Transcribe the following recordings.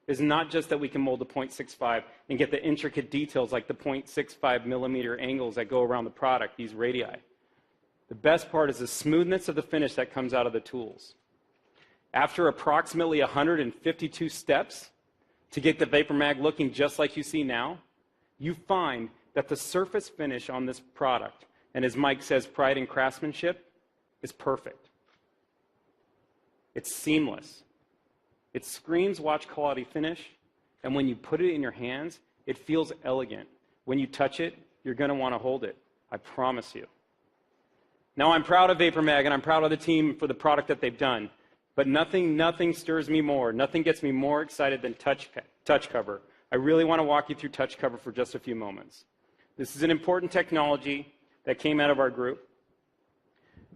is not just that we can mold to 0.65 and get the intricate details like the 0.65 millimeter angles that go around the product, these radii. The best part is the smoothness of the finish that comes out of the tools. After approximately 152 steps to get the VaporMag looking just like you see now, you find that the surface finish on this product, and as Mike says, pride in craftsmanship, is perfect. It's seamless. It screams watch quality finish, and when you put it in your hands, it feels elegant. When you touch it, you're going to want to hold it. I promise you. Now, I'm proud of VaporMag, and I'm proud of the team for the product that they've done, but nothing stirs me more, nothing gets me more excited than touch cover. I really want to walk you through touch cover for just a few moments. This is an important technology that came out of our group.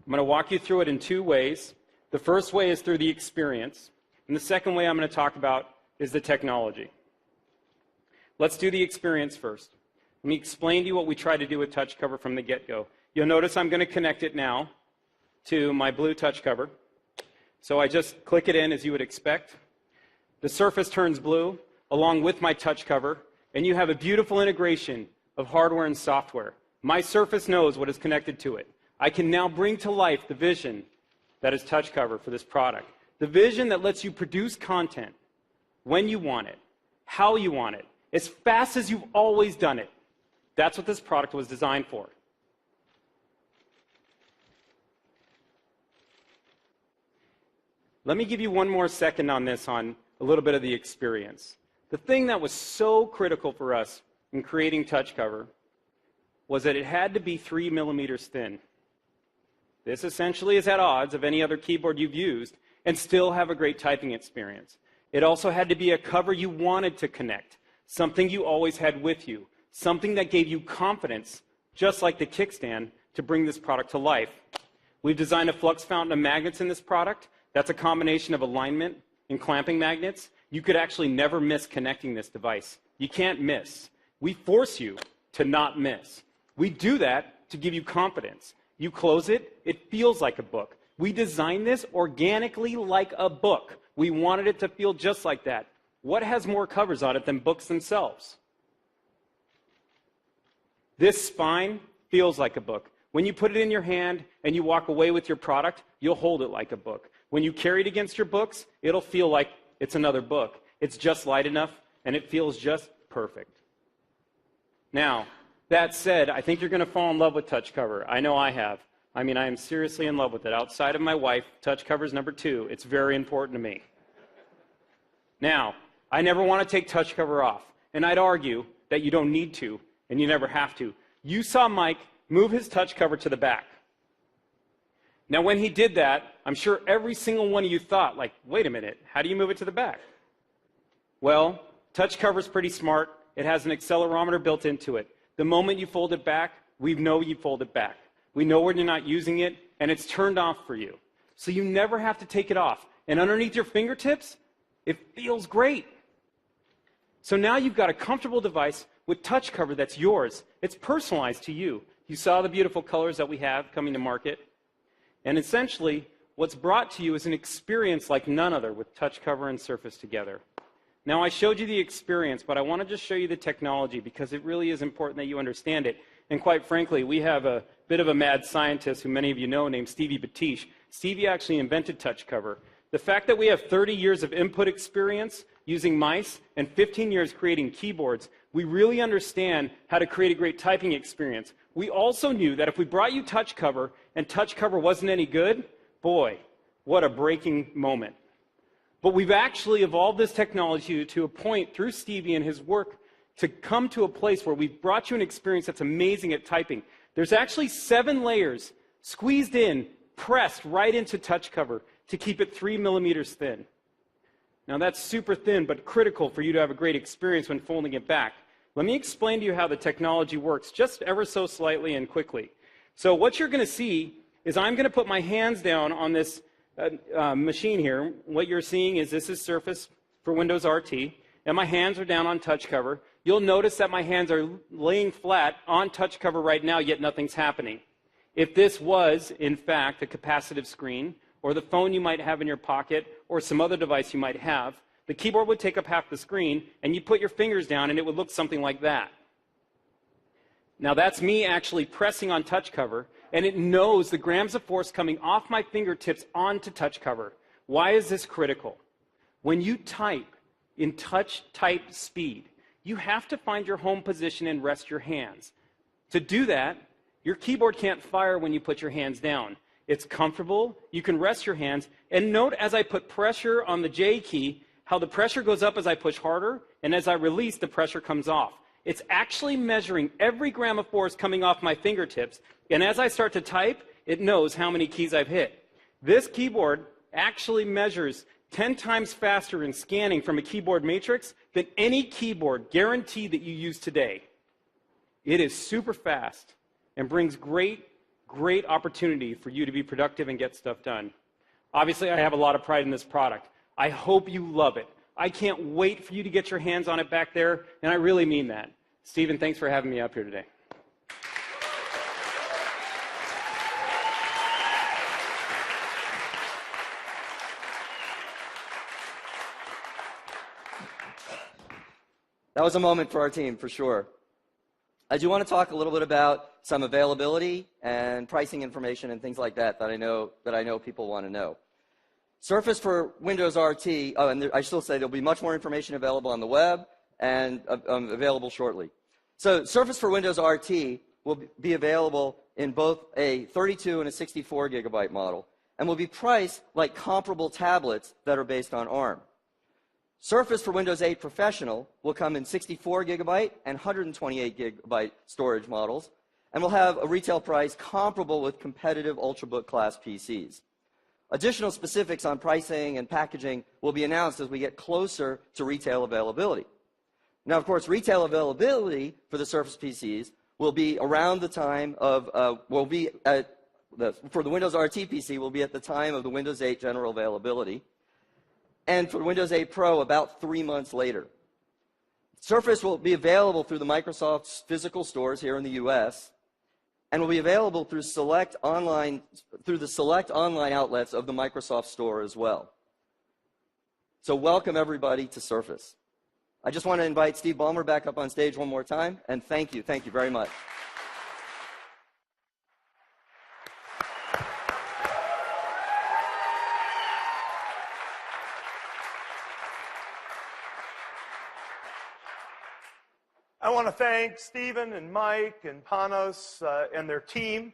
I'm going to walk you through it in two ways. The first way is through the experience, and the second way I'm going to talk about is the technology. Let's do the experience first. Let me explain to you what we try to do with touch cover from the get-go. You'll notice I'm going to connect it now to my blue touch cover. So I just click it in as you would expect. The surface turns blue along with my touch cover, and you have a beautiful integration of hardware and software. My surface knows what is connected to it. I can now bring to life the vision that is touch cover for this product. The vision that lets you produce content when you want it, how you want it, as fast as you've always done it. That's what this product was designed for. Let me give you one more second on this, on a little bit of the experience. The thing that was so critical for us in creating touch cover was that it had to be 3 millimeters thin. This essentially is at odds of any other keyboard you've used and still have a great typing experience. It also had to be a cover you wanted to connect, something you always had with you, something that gave you confidence, just like the kickstand, to bring this product to life. We've designed a flux fountain of magnets in this product. That's a combination of alignment and clamping magnets. You could actually never miss connecting this device. You can't miss. We force you to not miss. We do that to give you confidence. You close it, it feels like a book. We designed this organically like a book. We wanted it to feel just like that. What has more covers on it than books themselves? This spine feels like a book. When you put it in your hand and you walk away with your product, you'll hold it like a book. When you carry it against your books, it'll feel like it's another book. It's just light enough, and it feels just perfect. Now, that said, I think you're going to fall in love with touch cover. I know I have. I mean, I am seriously in love with it. Outside of my wife, touch cover is number 2. It's very important to me. Now, I never want to take touch cover off, and I'd argue that you don't need to, and you never have to. You saw Mike move his touch cover to the back. Now, when he did that, I'm sure every single one of you thought, like, wait a minute, how do you move it to the back? Well, touch cover is pretty smart. It has an accelerometer built into it. The moment you fold it back, we know you fold it back. We know when you're not using it, and it's turned off for you. So you never have to take it off. And underneath your fingertips, it feels great. So now you've got a comfortable device with touch cover that's yours. It's personalized to you. You saw the beautiful colors that we have coming to market. And essentially, what's brought to you is an experience like none other with touch cover and surface together. Now, I showed you the experience, but I want to just show you the technology because it really is important that you understand it. And quite frankly, we have a bit of a mad scientist who many of you know named Stevie Batish. Stevie actually invented touch cover. The fact that we have 30 years of input experience using mice and 15 years creating keyboards, we really understand how to create a great typing experience. We also knew that if we brought you touch cover and touch cover wasn't any good, boy, what a breaking moment. But we've actually evolved this technology to a point through Stevie and his work to come to a place where we've brought you an experience that's amazing at typing. There's actually 7 layers squeezed in, pressed right into touch cover to keep it 3 millimeters thin. Now that's super thin, but critical for you to have a great experience when folding it back. Let me explain to you how the technology works, just ever so slightly and quickly. So what you're going to see is I'm going to put my hands down on this machine here. What you're seeing is this is Surface for Windows RT, and my hands are down on touch cover. You'll notice that my hands are laying flat on touch cover right now, yet nothing's happening. If this was, in fact, a capacitive screen, or the phone you might have in your pocket, or some other device you might have, The keyboard would take up half the screen, and you put your fingers down, and it would look something like that. Now that's me actually pressing on touch cover, and it knows the grams of force coming off my fingertips onto touch cover. Why is this critical? When you type in touch type speed, you have to find your home position and rest your hands. To do that, your keyboard can't fire when you put your hands down. It's comfortable, you can rest your hands, and note as I put pressure on the J key, how the pressure goes up as I push harder, and as I release, the pressure comes off. It's actually measuring every gram of force coming off my fingertips, and as I start to type, it knows how many keys I've hit. This keyboard actually measures 10 times faster in scanning from a keyboard matrix than any keyboard guaranteed that you use today. It is super fast and brings great opportunity for you to be productive and get stuff done. Obviously, I have a lot of pride in this product. I hope you love it. I can't wait for you to get your hands on it back there, and I really mean that. Stephen, thanks for having me up here today. That was a moment for our team, for sure. I do want to talk a little bit about some availability and pricing information and things like that that I know people want to know. Surface for Windows RT, and I still say there'll be much more information available on the web and available shortly. So Surface for Windows RT will be available in both a 32 and a 64 gigabyte model, and will be priced like comparable tablets that are based on ARM. Surface for Windows 8 Professional will come in 64 gigabyte and 128 gigabyte storage models, and will have a retail price comparable with competitive Ultrabook class PCs. Additional specifics on pricing and packaging will be announced as we get closer to retail availability. Now, of course, retail availability for the Surface PCs will be around the time of, for the Windows RT PC will be at the time of the Windows 8 general availability, and for Windows 8 Pro about 3 months later. Surface will be available through the Microsoft's physical stores here in the US, and will be available through the select online outlets of the Microsoft Store as well. So welcome everybody to Surface. I just want to invite Steve Ballmer back up on stage one more time, and thank you very much. I want to thank Stephen and Mike and Panos and their team.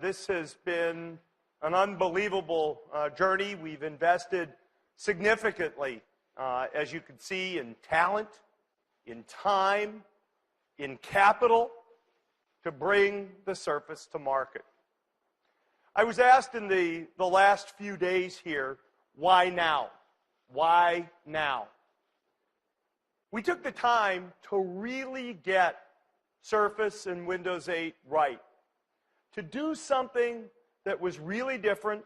This has been an unbelievable journey. We've invested significantly, as you can see, in talent, in time, in capital to bring the Surface to market. I was asked in the last few days here, why now? Why now? We took the time to really get Surface and Windows 8 right, to do something that was really different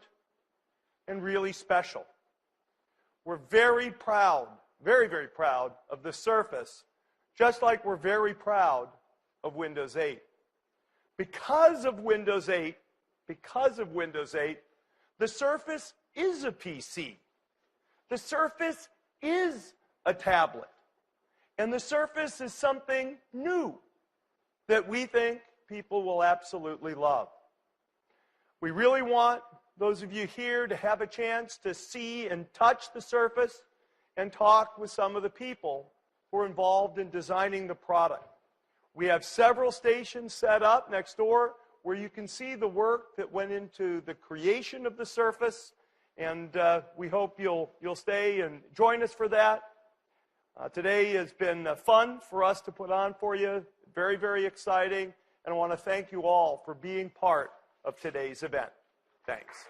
and really special. We're very proud, very, very proud of the Surface, just like we're very proud of Windows 8. Because of Windows 8, the Surface is a PC. The Surface is a tablet. And the Surface is something new that we think people will absolutely love. We really want those of you here to have a chance to see and touch the Surface and talk with some of the people who are involved in designing the product. We have several stations set up next door where you can see the work that went into the creation of the Surface, and we hope you'll stay and join us for that. Today has been fun for us to put on for you, very, very exciting, and I want to thank you all for being part of today's event. Thanks.